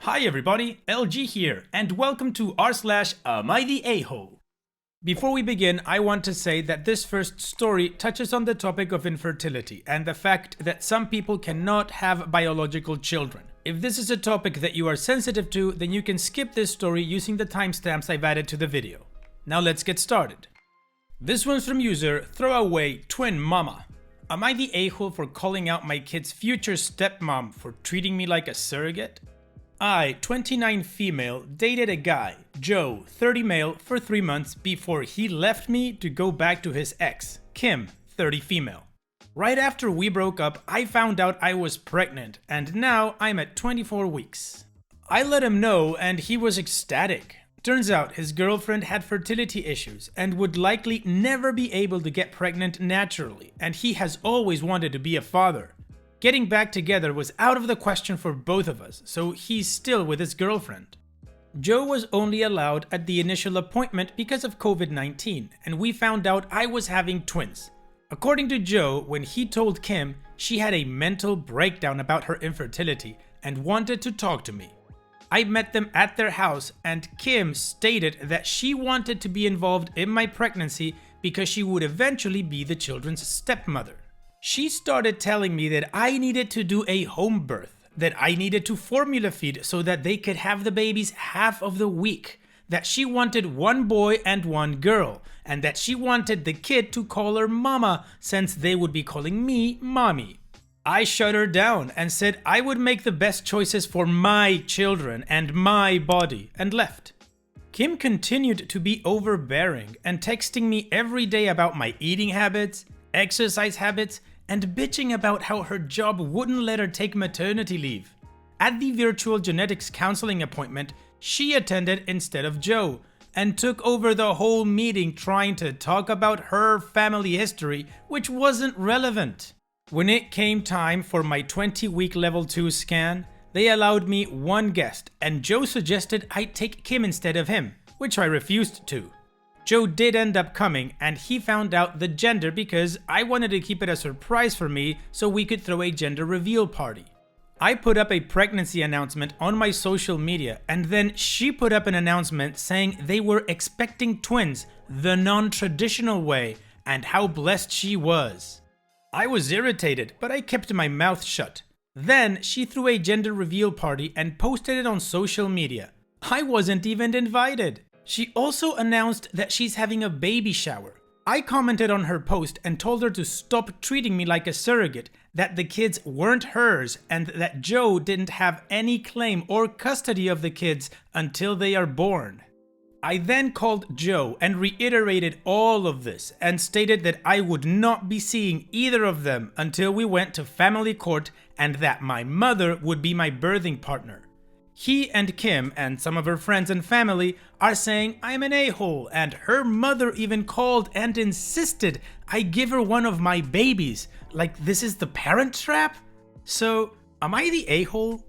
Hi everybody, LG here, and welcome to r/Am I the A-hole? Before we begin, I want to say that this first story touches on the topic of infertility and the fact that some people cannot have biological children. If this is a topic that you are sensitive to, then you can skip this story using the timestamps I've added to the video. Now let's get started. This one's from user Throwaway Twin Mama. Am I the a-hole for calling out my kid's future stepmom for treating me like a surrogate? I, 29 female, dated a guy, Joe, 30 male, for 3 months before he left me to go back to his ex, Kim, 30 female. Right after we broke up, I found out I was pregnant, and now I'm at 24 weeks. I let him know and he was ecstatic. Turns out his girlfriend had fertility issues and would likely never be able to get pregnant naturally, and he has always wanted to be a father. Getting back together was out of the question for both of us, so he's still with his girlfriend. Joe was only allowed at the initial appointment because of COVID-19, and we found out I was having twins. According to Joe, when he told Kim, she had a mental breakdown about her infertility and wanted to talk to me. I met them at their house, and Kim stated that she wanted to be involved in my pregnancy because she would eventually be the children's stepmother. She started telling me that I needed to do a home birth, that I needed to formula feed so that they could have the babies half of the week, that she wanted one boy and one girl, and that she wanted the kid to call her mama since they would be calling me mommy. I shut her down and said I would make the best choices for my children and my body, and left. Kim continued to be overbearing and texting me every day about my eating habits, exercise habits, and bitching about how her job wouldn't let her take maternity leave. At the virtual genetics counseling appointment, she attended instead of Joe and took over the whole meeting trying to talk about her family history, which wasn't relevant. When it came time for my 20-week level 2 scan, they allowed me one guest, and Joe suggested I take Kim instead of him, which I refused to. Joe did end up coming, and he found out the gender because I wanted to keep it a surprise for me so we could throw a gender reveal party. I put up a pregnancy announcement on my social media, and then she put up an announcement saying they were expecting twins the non-traditional way and how blessed she was. I was irritated, but I kept my mouth shut. Then she threw a gender reveal party and posted it on social media. I wasn't even invited. She also announced that she's having a baby shower. I commented on her post and told her to stop treating me like a surrogate, that the kids weren't hers, and that Joe didn't have any claim or custody of the kids until they are born. I then called Joe and reiterated all of this and stated that I would not be seeing either of them until we went to family court and that my mother would be my birthing partner. He and Kim and some of her friends and family are saying I'm an a-hole, and her mother even called and insisted I give her one of my babies, like this is the Parent Trap? So, am I the a-hole?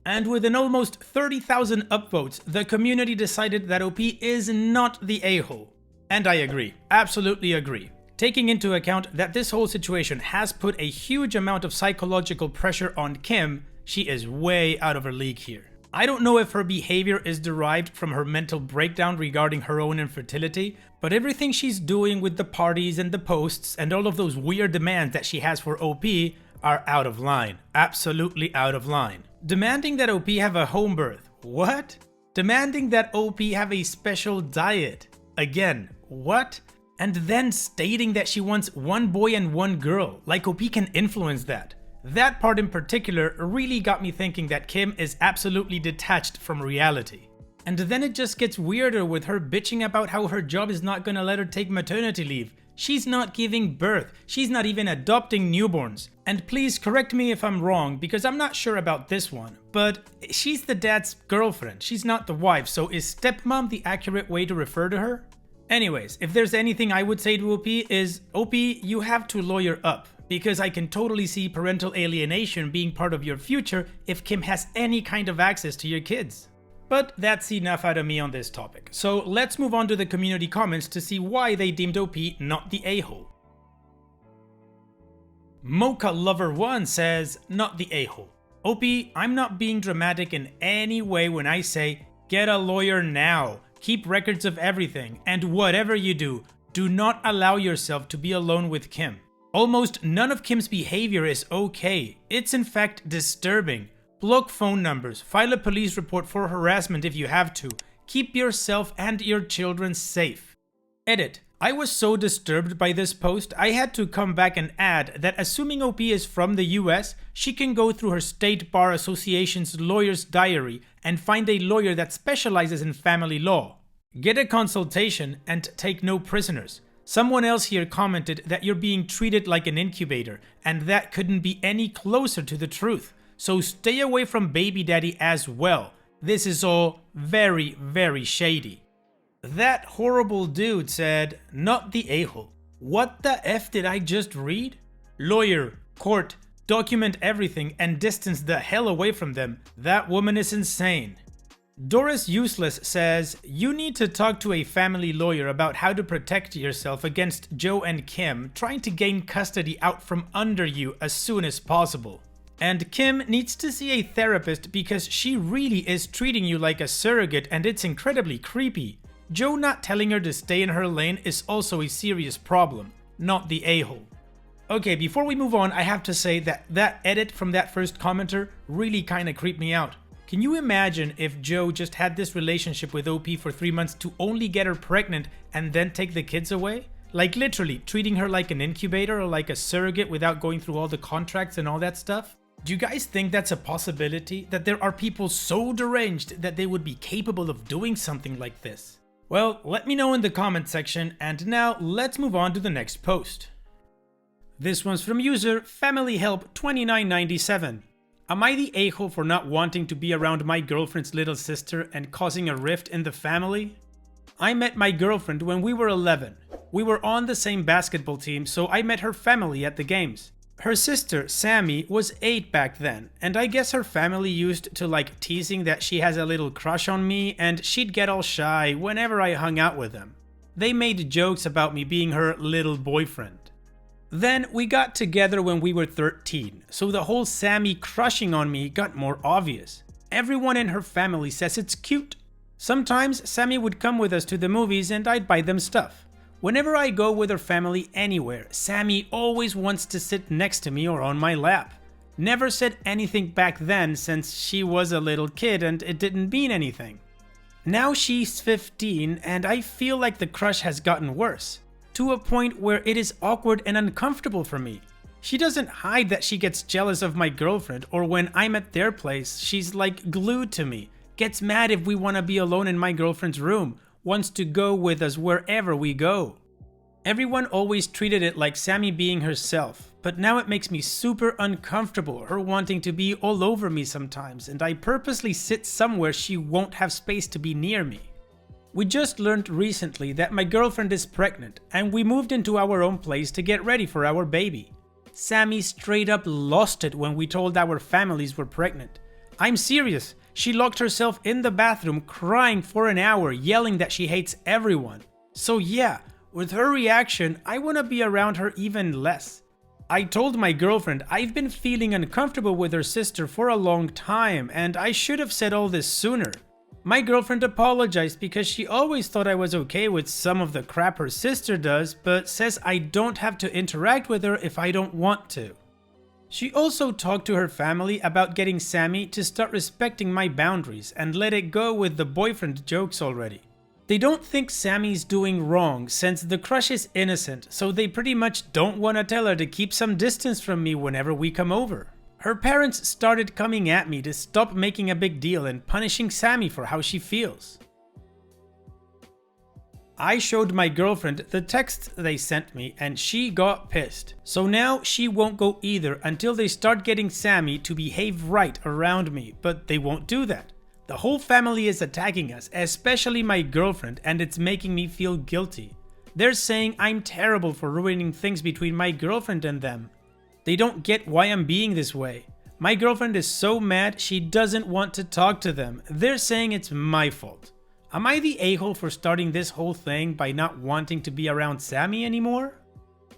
And with an almost 30,000 upvotes, the community decided that OP is not the a-hole. And I agree, absolutely agree. Taking into account that this whole situation has put a huge amount of psychological pressure on Kim, she is way out of her league here. I don't know if her behavior is derived from her mental breakdown regarding her own infertility, but everything she's doing with the parties and the posts and all of those weird demands that she has for OP are out of line, absolutely out of line. Demanding that OP have a home birth, what? Demanding that OP have a special diet, again, what? And then stating that she wants one boy and one girl, like OP can influence that. That part in particular really got me thinking that Kim is absolutely detached from reality. And then it just gets weirder with her bitching about how her job is not gonna let her take maternity leave. She's not giving birth, she's not even adopting newborns. And please correct me if I'm wrong, because I'm not sure about this one, but she's the dad's girlfriend, she's not the wife, so is stepmom the accurate way to refer to her? Anyways, if there's anything I would say to OP is, OP, you have to lawyer up, because I can totally see parental alienation being part of your future if Kim has any kind of access to your kids. But that's enough out of me on this topic, so let's move on to the community comments to see why they deemed OP not the a-hole. Mocha Lover 1 says, not the a-hole. OP, I'm not being dramatic in any way when I say, get a lawyer now, keep records of everything, and whatever you do, do not allow yourself to be alone with Kim. Almost none of Kim's behavior is okay. It's in fact disturbing. Block phone numbers, file a police report for harassment if you have to. Keep yourself and your children safe. Edit. I was so disturbed by this post, I had to come back and add that assuming OP is from the US, she can go through her State Bar Association's lawyer's diary and find a lawyer that specializes in family law. Get a consultation and take no prisoners. Someone else here commented that you're being treated like an incubator, and that couldn't be any closer to the truth. So stay away from baby daddy as well. This is all very, very shady. That horrible dude said, not the a-hole. What the F did I just read? Lawyer, court, document everything and distance the hell away from them. That woman is insane. Doris Useless says, you need to talk to a family lawyer about how to protect yourself against Joe and Kim trying to gain custody out from under you as soon as possible. And Kim needs to see a therapist because she really is treating you like a surrogate and it's incredibly creepy. Joe not telling her to stay in her lane is also a serious problem, not the a-hole. Okay, before we move on, I have to say that edit from that first commenter really kinda creeped me out. Can you imagine if Joe just had this relationship with OP for 3 months to only get her pregnant and then take the kids away? Like literally treating her like an incubator or like a surrogate without going through all the contracts and all that stuff? Do you guys think that's a possibility? That there are people so deranged that they would be capable of doing something like this? Well, let me know in the comment section, and now let's move on to the next post. This one's from user FamilyHelp2997. Am I the a-hole for not wanting to be around my girlfriend's little sister and causing a rift in the family? I met my girlfriend when we were 11. We were on the same basketball team, so I met her family at the games. Her sister, Sammy, was 8 back then, and I guess her family used to like teasing that she has a little crush on me and she'd get all shy whenever I hung out with them. They made jokes about me being her little boyfriend. Then we got together when we were 13, so the whole Sammy crushing on me got more obvious. Everyone in her family says it's cute. Sometimes Sammy would come with us to the movies and I'd buy them stuff. Whenever I go with her family anywhere, Sammy always wants to sit next to me or on my lap. Never said anything back then since she was a little kid and it didn't mean anything. Now she's 15 and I feel like the crush has gotten worse, to a point where it is awkward and uncomfortable for me. She doesn't hide that she gets jealous of my girlfriend, or when I'm at their place, she's like glued to me, gets mad if we want to be alone in my girlfriend's room, wants to go with us wherever we go. Everyone always treated it like Sammy being herself, but now it makes me super uncomfortable, her wanting to be all over me sometimes, and I purposely sit somewhere she won't have space to be near me. We just learned recently that my girlfriend is pregnant, and we moved into our own place to get ready for our baby. Sammy straight up lost it when we told our families we're pregnant. I'm serious. She locked herself in the bathroom crying for an hour, yelling that she hates everyone. So yeah, with her reaction, I want to be around her even less. I told my girlfriend I've been feeling uncomfortable with her sister for a long time and I should have said all this sooner. My girlfriend apologized because she always thought I was okay with some of the crap her sister does, but says I don't have to interact with her if I don't want to. She also talked to her family about getting Sammy to start respecting my boundaries and let it go with the boyfriend jokes already. They don't think Sammy's doing wrong since the crush is innocent, so they pretty much don't want to tell her to keep some distance from me whenever we come over. Her parents started coming at me to stop making a big deal and punishing Sammy for how she feels. I showed my girlfriend the text they sent me and she got pissed. So now she won't go either until they start getting Sammy to behave right around me, but they won't do that. The whole family is attacking us, especially my girlfriend, and it's making me feel guilty. They're saying I'm terrible for ruining things between my girlfriend and them. They don't get why I'm being this way. My girlfriend is so mad she doesn't want to talk to them. They're saying it's my fault. Am I the a-hole for starting this whole thing by not wanting to be around Sammy anymore?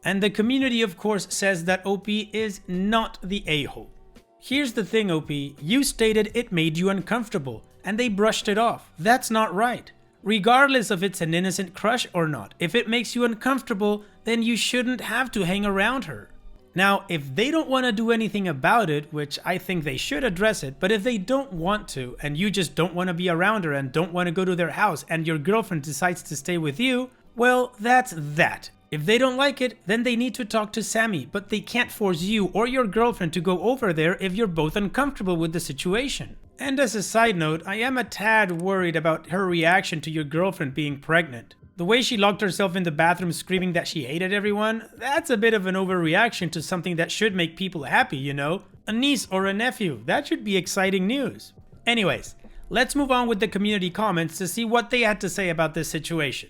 And the community of course says that OP is not the a-hole. Here's the thing, OP, you stated it made you uncomfortable, and they brushed it off. That's not right. Regardless if it's an innocent crush or not, if it makes you uncomfortable, then you shouldn't have to hang around her. Now, if they don't want to do anything about it, which I think they should address it, but if they don't want to, and you just don't want to be around her and don't want to go to their house, and your girlfriend decides to stay with you, well, that's that. If they don't like it, then they need to talk to Sammy, but they can't force you or your girlfriend to go over there if you're both uncomfortable with the situation. And as a side note, I am a tad worried about her reaction to your girlfriend being pregnant. The way she locked herself in the bathroom screaming that she hated everyone, that's a bit of an overreaction to something that should make people happy, you know? A niece or a nephew, that should be exciting news. Anyways, let's move on with the community comments to see what they had to say about this situation.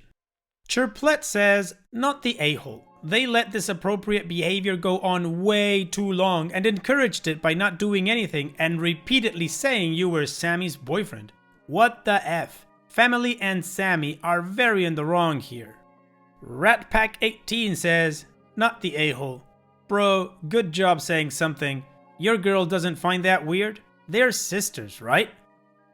Chirplet says, not the a-hole. They let this appropriate behavior go on way too long and encouraged it by not doing anything and repeatedly saying you were Sammy's boyfriend. What the F? Family and Sammy are very in the wrong here. Ratpack18 says, not the a-hole. Bro, good job saying something. Your girl doesn't find that weird? They're sisters, right?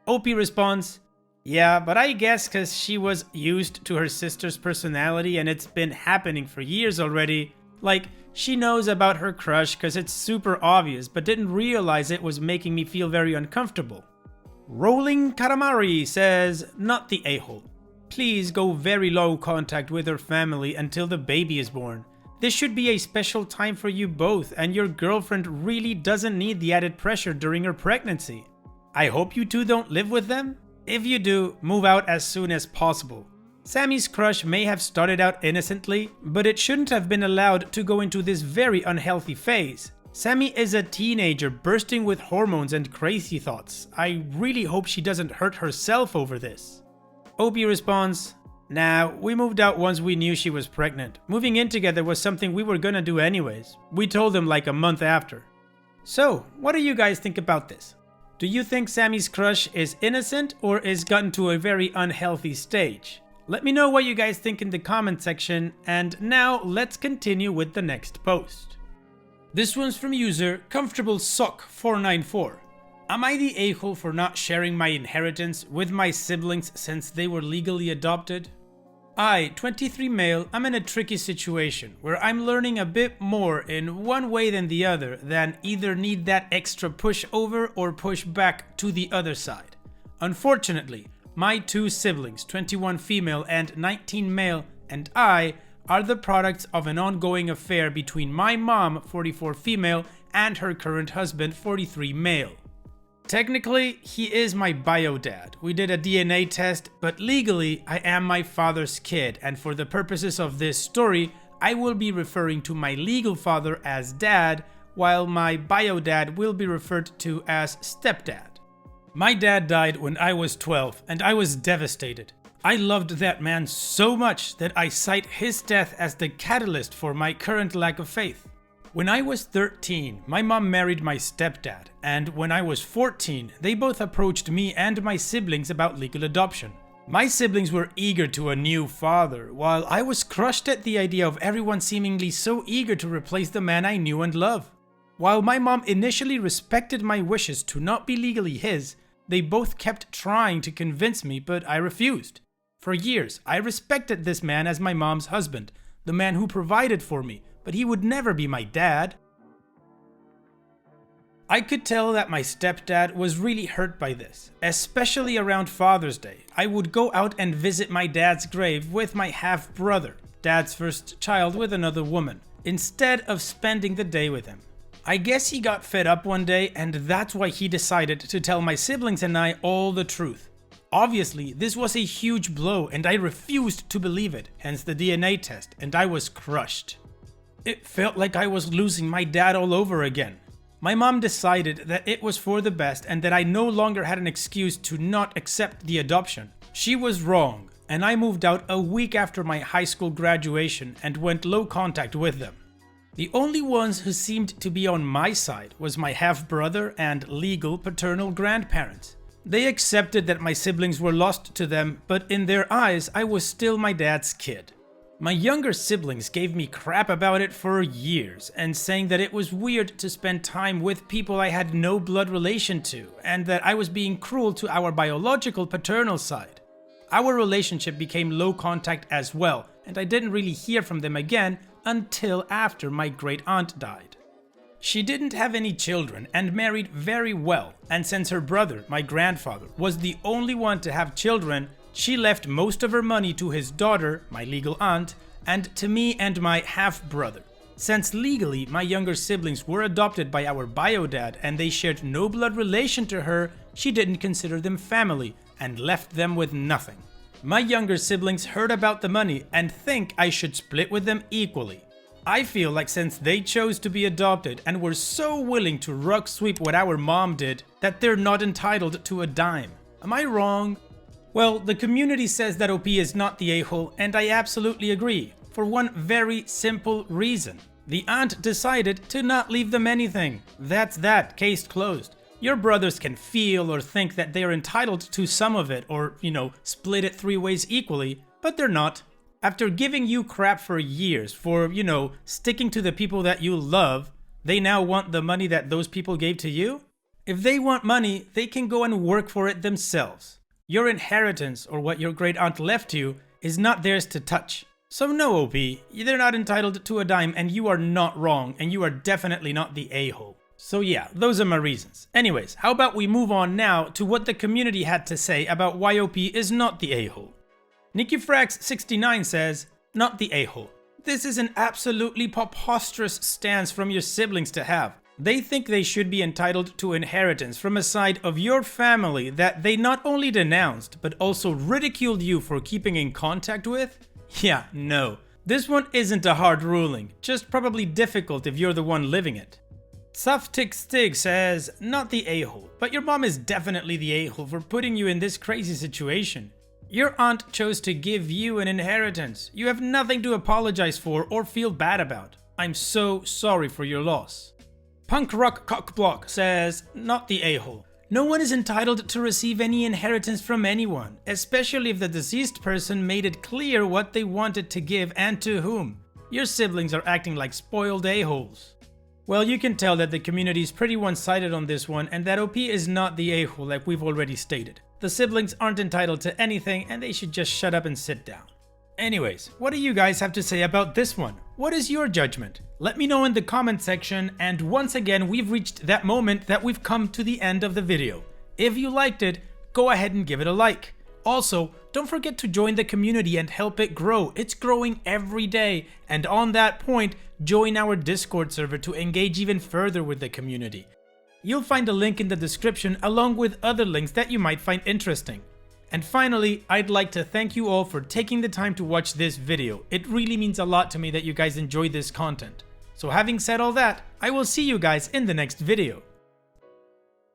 OP responds, yeah, but I guess cause she was used to her sister's personality and it's been happening for years already. Like, she knows about her crush cause it's super obvious but didn't realize it was making me feel very uncomfortable. Rolling Karamari says, not the a-hole. Please go very low contact with her family until the baby is born. This should be a special time for you both and your girlfriend really doesn't need the added pressure during her pregnancy. I hope you two don't live with them. If you do, move out as soon as possible. Sammy's crush may have started out innocently, but it shouldn't have been allowed to go into this very unhealthy phase. Sammy is a teenager bursting with hormones and crazy thoughts. I really hope she doesn't hurt herself over this. Opie responds, nah, we moved out once we knew she was pregnant. Moving in together was something we were gonna do anyways. We told them like a month after. So, what do you guys think about this? Do you think Sammy's crush is innocent or is gotten to a very unhealthy stage? Let me know what you guys think in the comment section, and now let's continue with the next post. This one's from user ComfortableSock494. Am I the a-hole for not sharing my inheritance with my siblings since they were legally adopted? I, 23 male, am in a tricky situation where I'm learning a bit more in one way than the other than either need that extra push over or push back to the other side. Unfortunately, my two siblings, 21 female and 19 male, and I are the products of an ongoing affair between my mom, 44 female, and her current husband, 43 male. Technically, he is my bio dad. We did a DNA test, but legally, I am my father's kid, and for the purposes of this story, I will be referring to my legal father as dad, while my bio dad will be referred to as stepdad. My dad died when I was 12, and I was devastated. I loved that man so much that I cite his death as the catalyst for my current lack of faith. When I was 13, my mom married my stepdad, and when I was 14, they both approached me and my siblings about legal adoption. My siblings were eager to a new father, while I was crushed at the idea of everyone seemingly so eager to replace the man I knew and loved. While my mom initially respected my wishes to not be legally his, they both kept trying to convince me, but I refused. For years, I respected this man as my mom's husband, the man who provided for me, but he would never be my dad. I could tell that my stepdad was really hurt by this, especially around Father's Day. I would go out and visit my dad's grave with my half-brother, dad's first child with another woman, instead of spending the day with him. I guess he got fed up one day, and that's why he decided to tell my siblings and I all the truth. Obviously, this was a huge blow and I refused to believe it, hence the DNA test, and I was crushed. It felt like I was losing my dad all over again. My mom decided that it was for the best and that I no longer had an excuse to not accept the adoption. She was wrong, and I moved out a week after my high school graduation and went low contact with them. The only ones who seemed to be on my side was my half-brother and legal paternal grandparents. They accepted that my siblings were lost to them, but in their eyes, I was still my dad's kid. My younger siblings gave me crap about it for years, and saying that it was weird to spend time with people I had no blood relation to, and that I was being cruel to our biological paternal side. Our relationship became low contact as well, and I didn't really hear from them again until after my great aunt died. She didn't have any children and married very well, and since her brother, my grandfather, was the only one to have children, she left most of her money to his daughter, my legal aunt, and to me and my half-brother. Since legally my younger siblings were adopted by our bio-dad and they shared no blood relation to her, she didn't consider them family and left them with nothing. My younger siblings heard about the money and think I should split with them equally. I feel like since they chose to be adopted and were so willing to rug sweep what our mom did, that they're not entitled to a dime. Am I wrong? Well, the community says that OP is not the a-hole, and I absolutely agree, for one very simple reason. The aunt decided to not leave them anything. That's that, case closed. Your brothers can feel or think that they are entitled to some of it, or, split it 3 ways equally, but they're not. After giving you crap for years for, sticking to the people that you love, they now want the money that those people gave to you? If they want money, they can go and work for it themselves. Your inheritance, or what your great aunt left you, is not theirs to touch. So no, OP, they're not entitled to a dime, and you are not wrong, and you are definitely not the a-hole. So yeah, those are my reasons. Anyways, how about we move on now to what the community had to say about why OP is not the a-hole. NikkiFrax69 says, not the a-hole. This is an absolutely preposterous stance from your siblings to have. They think they should be entitled to inheritance from a side of your family that they not only denounced, but also ridiculed you for keeping in contact with? Yeah, no. This one isn't a hard ruling, just probably difficult if you're the one living it. Suftick says, not the a-hole, but your mom is definitely the a-hole for putting you in this crazy situation. Your aunt chose to give you an inheritance. You have nothing to apologize for or feel bad about. I'm so sorry for your loss. Punk Rock Cockblock says, not the a-hole. No one is entitled to receive any inheritance from anyone, especially if the deceased person made it clear what they wanted to give and to whom. Your siblings are acting like spoiled a-holes. Well, you can tell that the community is pretty one-sided on this one, and that OP is not the a-hole like we've already stated. The siblings aren't entitled to anything, and they should just shut up and sit down. Anyways, what do you guys have to say about this one? What is your judgment? Let me know in the comment section, and once again we've reached that moment that we've come to the end of the video. If you liked it, go ahead and give it a like. Also, don't forget to join the community and help it grow. It's growing every day, and on that point, join our Discord server to engage even further with the community. You'll find a link in the description along with other links that you might find interesting. And finally, I'd like to thank you all for taking the time to watch this video. It really means a lot to me that you guys enjoy this content. So having said all that, I will see you guys in the next video.